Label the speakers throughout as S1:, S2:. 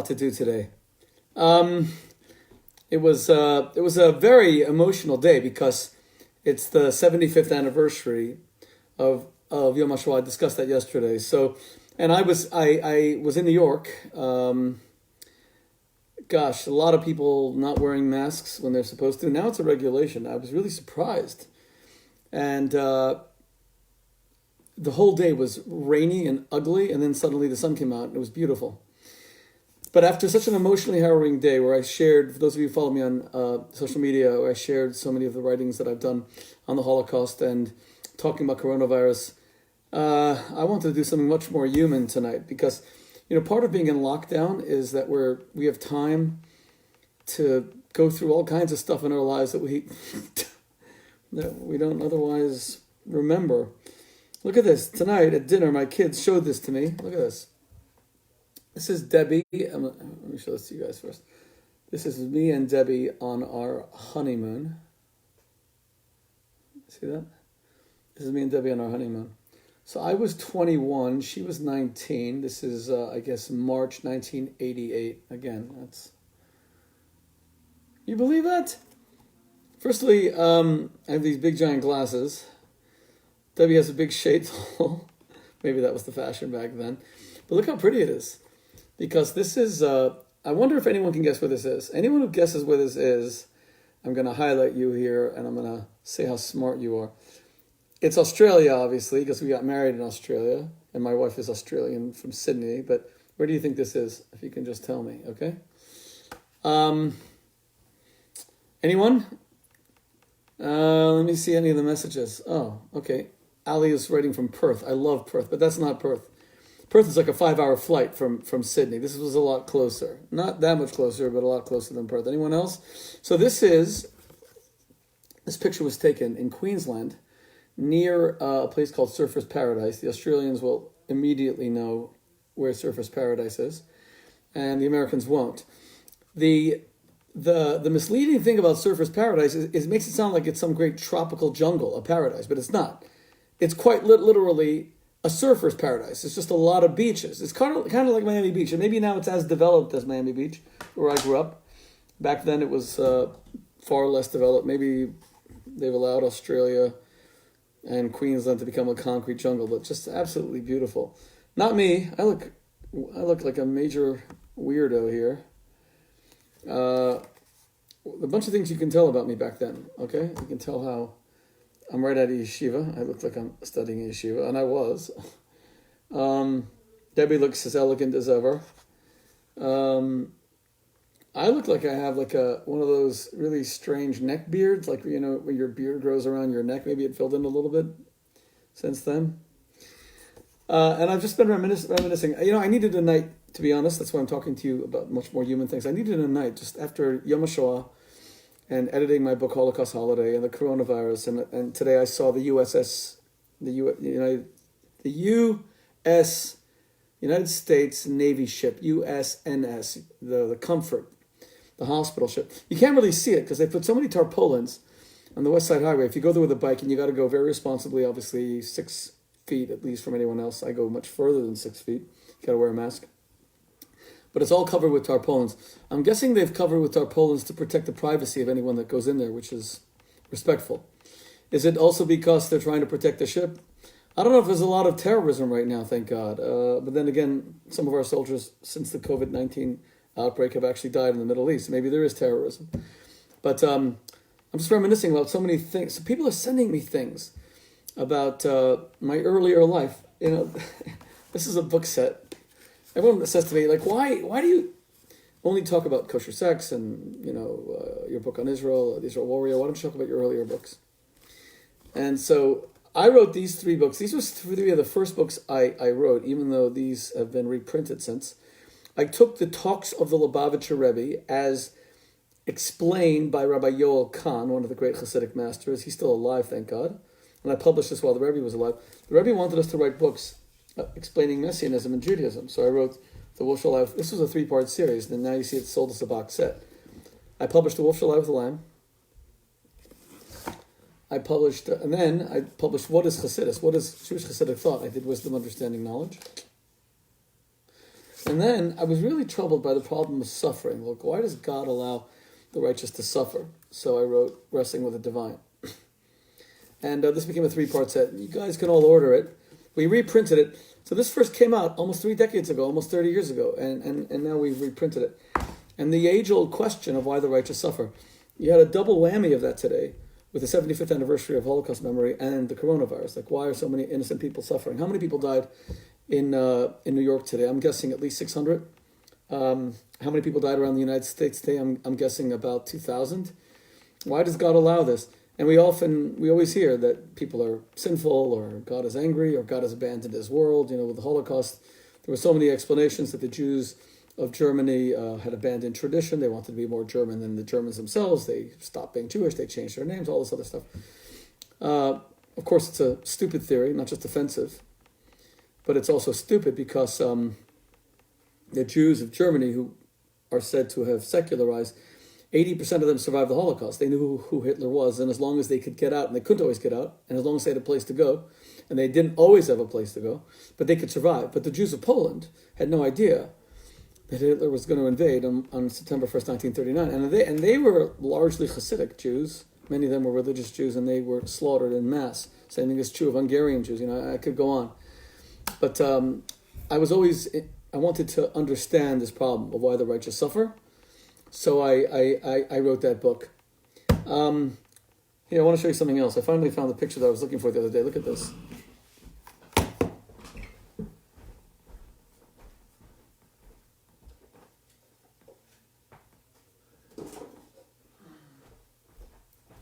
S1: lot to do today. It was a very emotional day because it's the 75th anniversary of Yom HaShoah. I discussed that yesterday. So, and I was in New York. Gosh, a lot of people not wearing masks when they're supposed to. Now it's a regulation. I was really surprised, and the whole day was rainy and ugly, and then suddenly the sun came out and it was beautiful. But after such an emotionally harrowing day where I shared, for those of you who follow me on social media, where I shared so many of the writings that I've done on the Holocaust and talking about coronavirus, I wanted to do something much more human tonight because, part of being in lockdown is that we have time to go through all kinds of stuff in our lives that we don't otherwise remember. Look at this. Tonight at dinner, my kids showed this to me. Look at this. This is Debbie. Let me show this to you guys first. This is me and Debbie on our honeymoon. See that? This is me and Debbie on our honeymoon. So I was 21. She was 19. This is, I guess, March 1988. Again, that's... You believe that? Firstly, I have these big giant glasses. Debbie has a big shade hole. Maybe that was the fashion back then. But look how pretty it is. Because this is, I wonder if anyone can guess where this is. Anyone who guesses where this is, I'm going to highlight you here and I'm going to say how smart you are. It's Australia, obviously, because we got married in Australia. And my wife is Australian from Sydney. But where do you think this is? If you can just tell me, okay? Anyone? Let me see any of the messages. Oh, okay. Ali is writing from Perth. I love Perth, but that's not Perth. Perth is like a 5-hour flight from Sydney. This was a lot closer. Not that much closer, but a lot closer than Perth. Anyone else? So this picture was taken in Queensland near a place called Surfers Paradise. The Australians will immediately know where Surfers Paradise is, and the Americans won't. The misleading thing about Surfers Paradise is it makes it sound like it's some great tropical jungle, a paradise, but it's not. It's quite literally a surfer's paradise. It's just a lot of beaches. It's kind of like Miami Beach, and maybe now it's as developed as Miami Beach, where I grew up. Back then it was far less developed. Maybe they've allowed Australia and Queensland to become a concrete jungle, but just absolutely beautiful. Not me. I look like a major weirdo here. A bunch of things you can tell about me back then, okay? You can tell how I'm right out of yeshiva. I look like I'm studying yeshiva, and I was. Debbie looks as elegant as ever. I look like I have like one of those really strange neck beards, like, when your beard grows around your neck. Maybe it filled in a little bit since then. And I've just been reminiscing. I needed a night, to be honest. That's why I'm talking to you about much more human things. I needed a night just after Yom HaShoah and editing my book Holocaust Holiday and the coronavirus. And today I saw the United States Navy ship, USNS, the Comfort, the hospital ship. You can't really see it because they put so many tarpaulins on the West Side Highway. If you go there with a bike, and you got to go very responsibly, obviously 6 feet at least from anyone else. I go much further than 6 feet. You got to wear a mask. But it's all covered with tarpaulins. I'm guessing they've covered with tarpaulins to protect the privacy of anyone that goes in there, which is respectful. Is it also because they're trying to protect the ship? I don't know if there's a lot of terrorism right now, thank God. But then again, some of our soldiers, since the COVID-19 outbreak, have actually died in the Middle East. Maybe there is terrorism. But I'm just reminiscing about so many things. So people are sending me things about my earlier life. This is a book set. Everyone says to me, like, why do you only talk about kosher sex and, your book on Israel, the Israel Warrior? Why don't you talk about your earlier books? And so I wrote these 3 books. These were 3 of the first books I wrote, even though these have been reprinted since. I took the talks of the Lubavitcher Rebbe as explained by Rabbi Yoel Kahn, one of the great Hasidic masters. He's still alive, thank God. And I published this while the Rebbe was alive. The Rebbe wanted us to write books explaining Messianism and Judaism. So I wrote The Wolf Shall Lie. This was a 3-part series, and now you see it's sold as a box set. I published The Wolf Shall Lie with the Lamb. I published What is Hasidus? What is Jewish Hasidic Thought? I did Wisdom, Understanding, Knowledge. And then I was really troubled by the problem of suffering. Look, why does God allow the righteous to suffer? So I wrote Wrestling with the Divine. And this became a 3-part set. You guys can all order it. We reprinted it. So this first came out almost 3 decades ago, almost 30 years ago. And now we've reprinted it. And the age-old question of why the righteous suffer. You had a double whammy of that today with the 75th anniversary of Holocaust memory and the coronavirus. Like, why are so many innocent people suffering? How many people died in New York today? I'm guessing at least 600. How many people died around the United States today? I'm guessing about 2,000. Why does God allow this? And we always hear that people are sinful, or God is angry, or God has abandoned his world. With the Holocaust, there were so many explanations that the Jews of Germany had abandoned tradition. They wanted to be more German than the Germans themselves. They stopped being Jewish. They changed their names, all this other stuff. Of course, it's a stupid theory, not just offensive, but it's also stupid because the Jews of Germany, who are said to have secularized, 80% of them survived the Holocaust. They knew who Hitler was, and as long as they could get out, and they couldn't always get out, and as long as they had a place to go, and they didn't always have a place to go, but they could survive. But the Jews of Poland had no idea that Hitler was going to invade on September 1st, 1939. And they were largely Hasidic Jews. Many of them were religious Jews, and they were slaughtered in mass. Same thing is true of Hungarian Jews. I could go on. But I wanted to understand this problem of why the righteous suffer. So I wrote that book. Here, I want to show you something else. I finally found the picture that I was looking for the other day. Look at this.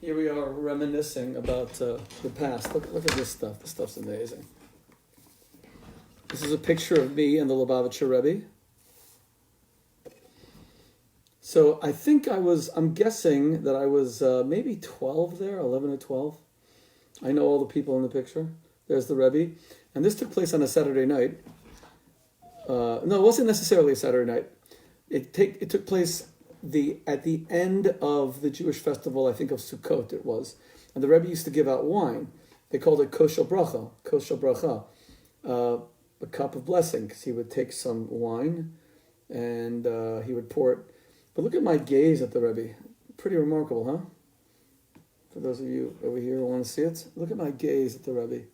S1: Here we are reminiscing about the past. Look at this stuff. This stuff's amazing. This is a picture of me and the Lubavitcher Rebbe. So I think I'm guessing that I was maybe 12 there, 11 or 12. I know all the people in the picture. There's the Rebbe. And this took place on a Saturday night. No, it wasn't necessarily a Saturday night. It took place at the end of the Jewish festival, I think of Sukkot it was. And the Rebbe used to give out wine. They called it kosher bracha, a cup of blessing, because he would take some wine and he would pour it. But look at my gaze at the Rebbe. Pretty remarkable, huh? For those of you over here who want to see it, look at my gaze at the Rebbe.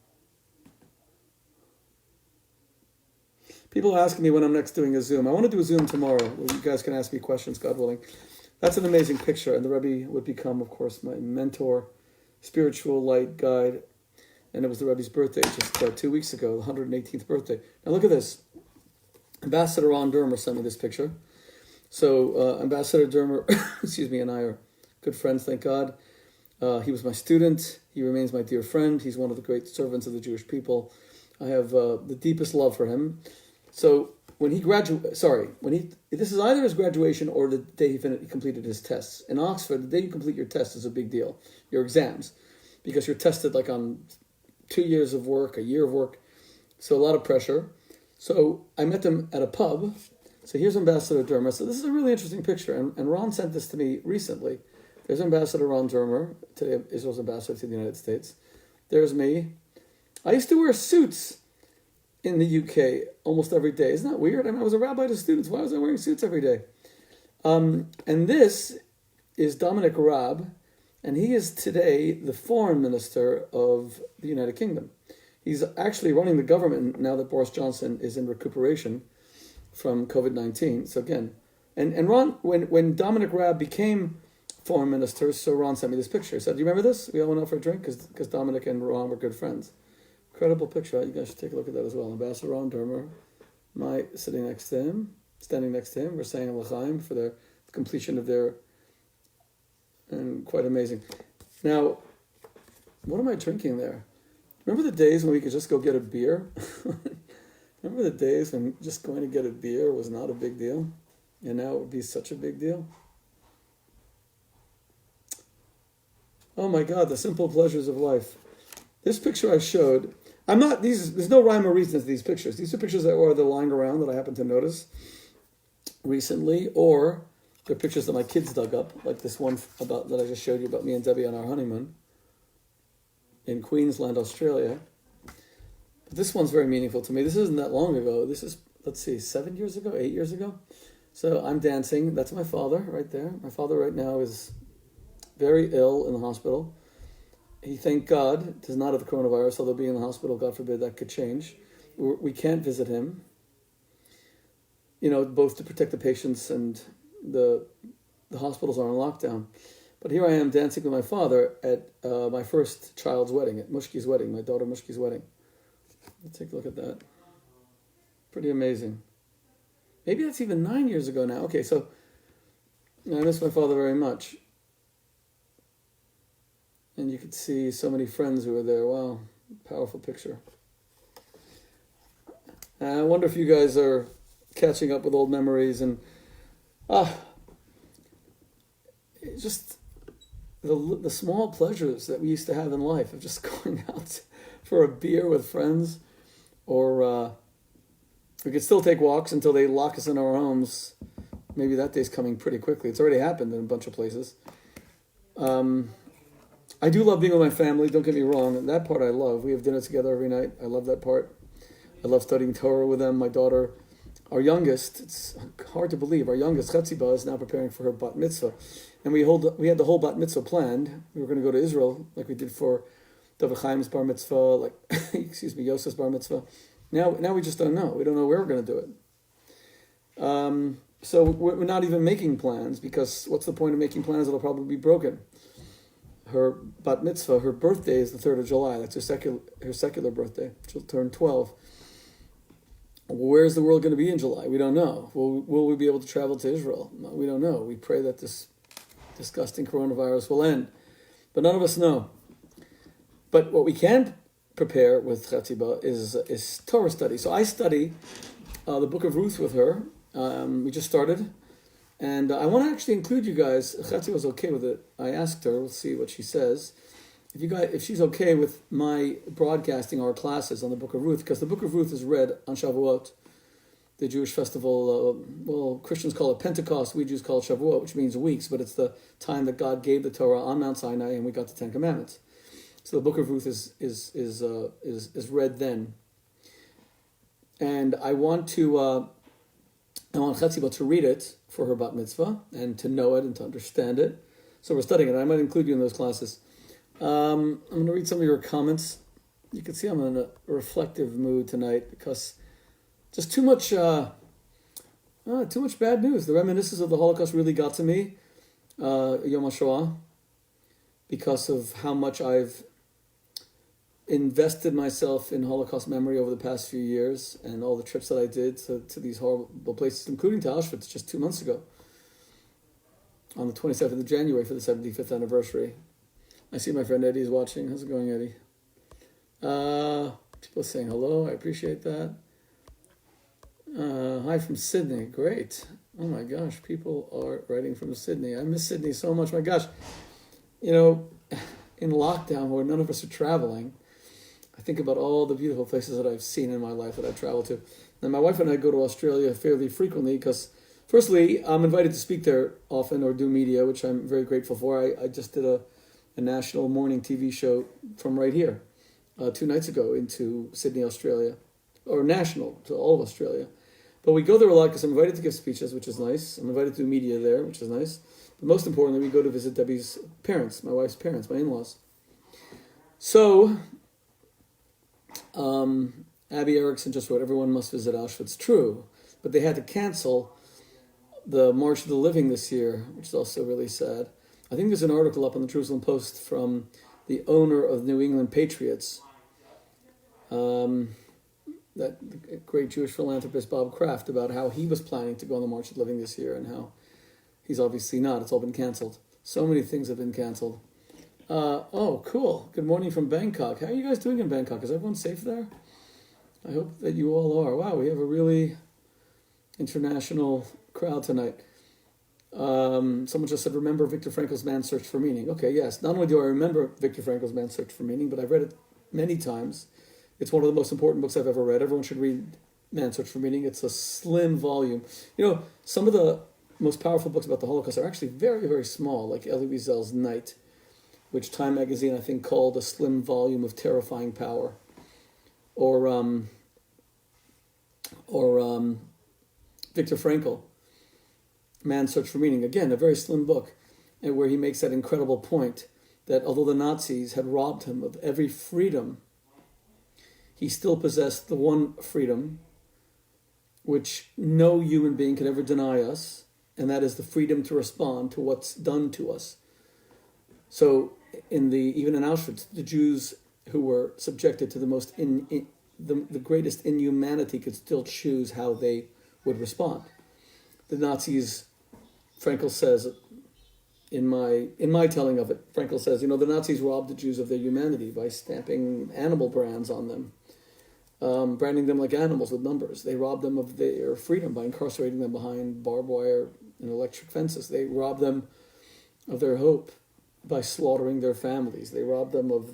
S1: People are asking me when I'm next doing a Zoom. I want to do a Zoom tomorrow where you guys can ask me questions, God willing. That's an amazing picture, and the Rebbe would become, of course, my mentor, spiritual light guide. And it was the Rebbe's birthday just 2 weeks ago, the 118th birthday. Now look at this. Ambassador Ron Dermer sent me this picture. So Ambassador Dermer, and I are good friends, thank God. He was my student. He remains my dear friend. He's one of the great servants of the Jewish people. I have the deepest love for him. So when he this is either his graduation or the day he completed his tests. In Oxford, the day you complete your test is a big deal, your exams, because you're tested like on 2 years of work, a year of work. So a lot of pressure. So I met them at a pub. So here's Ambassador Dermer. So this is a really interesting picture. And Ron sent this to me recently. There's Ambassador Ron Dermer, today Israel's ambassador to the United States. There's me. I used to wear suits in the UK almost every day. Isn't that weird? I mean, I was a rabbi to students. Why was I wearing suits every day? And this is Dominic Raab, and he is today the foreign minister of the United Kingdom. He's actually running the government now that Boris Johnson is in recuperation from COVID-19. So again, and Ron, when Dominic Raab became foreign minister, so Ron sent me this picture. He said, do you remember this? We all went out for a drink because Dominic and Ron were good friends. Incredible picture. You guys should take a look at that as well. Ambassador Ron Dermer, standing next to him. We're saying l'chaim for the completion of their, and quite amazing. Now, what am I drinking there? Remember the days when we could just go get a beer? Remember the days when just going to get a beer was not a big deal? And now it would be such a big deal? Oh my God, the simple pleasures of life. This picture I showed, there's no rhyme or reason to these pictures. These are pictures that were lying around that I happened to notice recently, or they're pictures that my kids dug up, like this one that I just showed you about me and Debbie on our honeymoon in Queensland, Australia. But this one's very meaningful to me. This isn't that long ago. This is let's see, 7 years ago, 8 years ago. So I'm dancing. That's my father right there. My father right now is very ill in the hospital. He, thank God, does not have the coronavirus, although being in the hospital, God forbid, that could change. We can't visit him, both to protect the patients and the hospitals are on lockdown. But here I am dancing with my father at my first child's wedding, at Mushki's wedding, my daughter Mushki's wedding. Let's take a look at that. Pretty amazing. Maybe that's even 9 years ago now. Okay, so I miss my father very much. And you could see so many friends who were there. Wow, powerful picture. I wonder if you guys are catching up with old memories and just the small pleasures that we used to have in life of just going out for a beer with friends, or we could still take walks until they lock us in our homes. Maybe that day's coming pretty quickly. It's already happened in a bunch of places. I do love being with my family, don't get me wrong. That part I love. We have dinner together every night. I love that part. I love studying Torah with them. My daughter, our youngest, it's hard to believe, our youngest, Chetziba, is now preparing for her bat mitzvah. And we had the whole bat mitzvah planned. We were going to go to Israel like we did for David Chaim's bar mitzvah, Yosef's bar mitzvah. Now we just don't know. We don't know where we're going to do it. So we're not even making plans, because what's the point of making plans? It'll probably be broken. Her bat mitzvah, her birthday is the 3rd of July. That's her secular birthday. She'll turn 12. Where's the world going to be in July? We don't know. Will we be able to travel to Israel? No, we don't know. We pray that this disgusting coronavirus will end. But none of us know. But what we can prepare with Chetziba is Torah study. So I study the book of Ruth with her. We just started. And I want to actually include you guys. Chetziba was okay with it. I asked her. We'll see what she says. If she's okay with my broadcasting our classes on the Book of Ruth, because the Book of Ruth is read on Shavuot, the Jewish festival. Christians call it Pentecost, we Jews call it Shavuot, which means weeks, but it's the time that God gave the Torah on Mount Sinai, and we got the Ten Commandments. So the Book of Ruth is read then, and I want Chetziba to read it for her bat mitzvah and to know it and to understand it. So we're studying it. I might include you in those classes. I'm going to read some of your comments. You can see I'm in a reflective mood tonight because just too much bad news. The reminiscences of the Holocaust really got to me, Yom HaShoah, because of how much I've invested myself in Holocaust memory over the past few years and all the trips that I did to these horrible places, including to Auschwitz just 2 months ago, on the 27th of January for the 75th anniversary. I see my friend Eddie is watching. How's it going, Eddie? People are saying hello. I appreciate that. Hi from Sydney. Great. Oh my gosh, people are writing from Sydney. I miss Sydney so much. My gosh. In lockdown where none of us are traveling, I think about all the beautiful places that I've seen in my life that I've traveled to. And my wife and I go to Australia fairly frequently because, firstly, I'm invited to speak there often or do media, which I'm very grateful for. I just did a national morning TV show from right here 2 nights ago into Sydney, Australia, or national to all of Australia. But we go there a lot because I'm invited to give speeches, which is nice. I'm invited to do media there, which is nice. But most importantly, we go to visit Debbie's parents, my wife's parents, my in-laws. So, Abby Erickson just wrote, everyone must visit Auschwitz. True, but they had to cancel the March of the Living this year, which is also really sad. I think there's an article up on the Jerusalem Post from the owner of New England Patriots, that great Jewish philanthropist Bob Kraft, about how he was planning to go on the March of the Living this year and how he's obviously not. It's all been canceled. So many things have been canceled. Oh, cool. Good morning from Bangkok. How are you guys doing in Bangkok? Is everyone safe there? I hope that you all are. Wow, we have a really international crowd tonight. Someone just said, remember Viktor Frankl's Man's Search for Meaning. Okay, yes. Not only do I remember Viktor Frankl's Man's Search for Meaning, but I've read it many times. It's one of the most important books I've ever read. Everyone should read Man's Search for Meaning. It's a slim volume. Some of the most powerful books about the Holocaust are actually very, very small, like Elie Wiesel's Night, which Time magazine, I think, called a slim volume of terrifying power. Or or Viktor Frankl, Man's Search for Meaning. Again, a very slim book, and where he makes that incredible point that although the Nazis had robbed him of every freedom, he still possessed the one freedom which no human being can ever deny us, and that is the freedom to respond to what's done to us. So, even in Auschwitz, the Jews who were subjected to the greatest inhumanity could still choose how they would respond. The Nazis, Frankl says, in my telling of it, Frankl says, the Nazis robbed the Jews of their humanity by stamping animal brands on them, branding them like animals with numbers. They robbed them of their freedom by incarcerating them behind barbed wire and electric fences. They robbed them of their hope by slaughtering their families. They robbed them of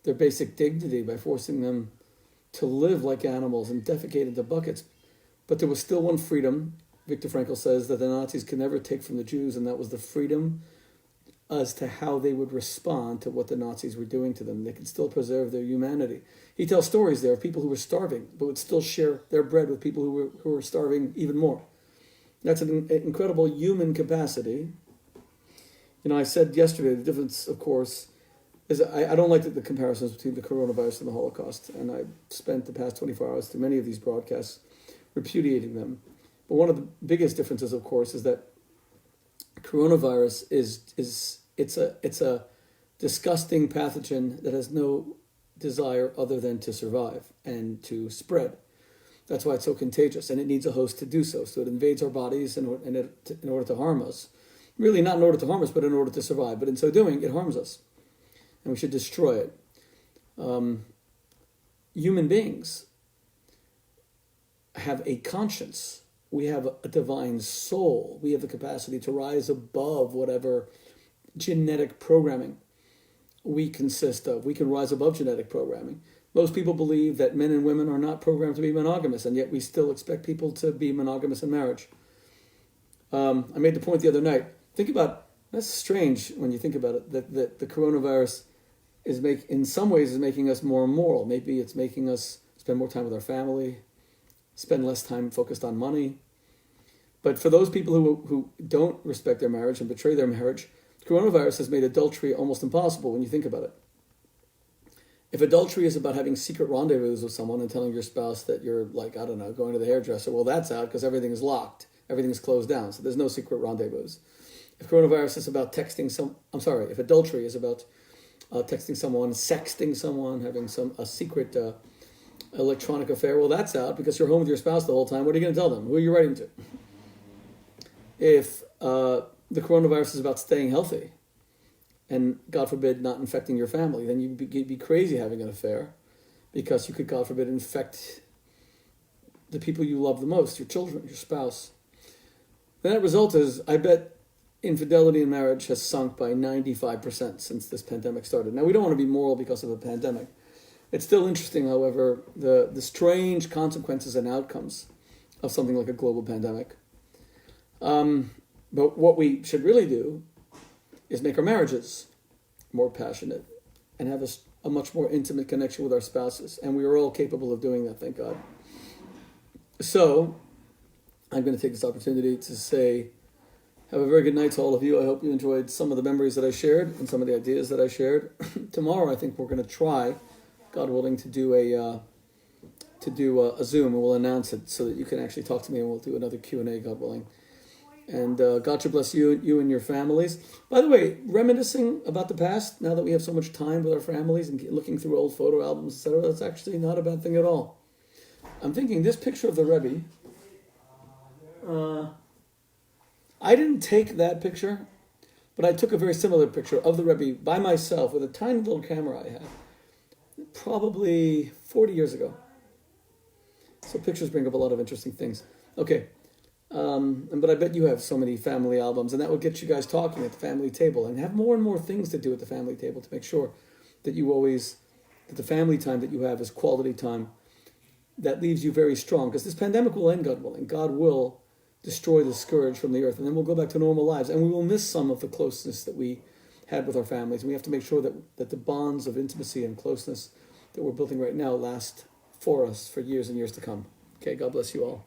S1: their basic dignity by forcing them to live like animals and defecate into buckets. But there was still one freedom, Viktor Frankl says, that the Nazis could never take from the Jews, and that was the freedom as to how they would respond to what the Nazis were doing to them. They could still preserve their humanity. He tells stories there of people who were starving, but would still share their bread with people who were starving even more. That's an incredible human capacity. I said yesterday, the difference, of course, is I don't like the comparisons between the coronavirus and the Holocaust, and I spent the past 24 hours through many of these broadcasts repudiating them. But one of the biggest differences, of course, is that coronavirus it's a disgusting pathogen that has no desire other than to survive and to spread. That's why it's so contagious, and it needs a host to do so. So it invades our bodies in order to harm us. Really, not in order to harm us, but in order to survive. But in so doing, it harms us, and we should destroy it. Human beings have a conscience. We have a divine soul. We have the capacity to rise above whatever genetic programming we consist of. We can rise above genetic programming. Most people believe that men and women are not programmed to be monogamous, and yet we still expect people to be monogamous in marriage. I made the point the other night. Think about, that's strange when you think about it, that the coronavirus in some ways is making us more immoral. Maybe it's making us spend more time with our family, spend less time focused on money. But for those people who don't respect their marriage and betray their marriage, coronavirus has made adultery almost impossible when you think about it. If adultery is about having secret rendezvous with someone and telling your spouse that you're going to the hairdresser, well, that's out because everything is locked. Everything is closed down, so there's no secret rendezvous. If coronavirus is about if adultery is about texting someone, sexting someone, having a secret electronic affair, well, that's out because you're home with your spouse the whole time. What are you going to tell them? Who are you writing to? If the coronavirus is about staying healthy and, God forbid, not infecting your family, then you'd be crazy having an affair because you could, God forbid, infect the people you love the most, your children, your spouse. The net result is, I bet infidelity in marriage has sunk by 95% since this pandemic started. Now, we don't want to be moral because of the pandemic. It's still interesting, however, the strange consequences and outcomes of something like a global pandemic. But what we should really do is make our marriages more passionate and have a much more intimate connection with our spouses. And we are all capable of doing that, thank God. So, I'm going to take this opportunity to say, have a very good night to all of you. I hope you enjoyed some of the memories that I shared and some of the ideas that I shared. Tomorrow, I think we're going to try, God willing, to do a Zoom, and we'll announce it so that you can actually talk to me, and we'll do another Q&A, God willing. And God should bless you and your families. By the way, reminiscing about the past, now that we have so much time with our families and looking through old photo albums, etc., that's actually not a bad thing at all. I'm thinking this picture of the Rebbe, I didn't take that picture, but I took a very similar picture of the Rebbe by myself with a tiny little camera I had, probably 40 years ago. So pictures bring up a lot of interesting things. Okay. But I bet you have so many family albums, and that will get you guys talking at the family table and have more and more things to do at the family table to make sure that that the family time that you have is quality time that leaves you very strong, because this pandemic will end, God willing. God will destroy the scourge from the earth, and then we'll go back to normal lives, and we will miss some of the closeness that we had with our families, and we have to make sure that the bonds of intimacy and closeness that we're building right now last for us for years and years to come. Okay, God bless you all.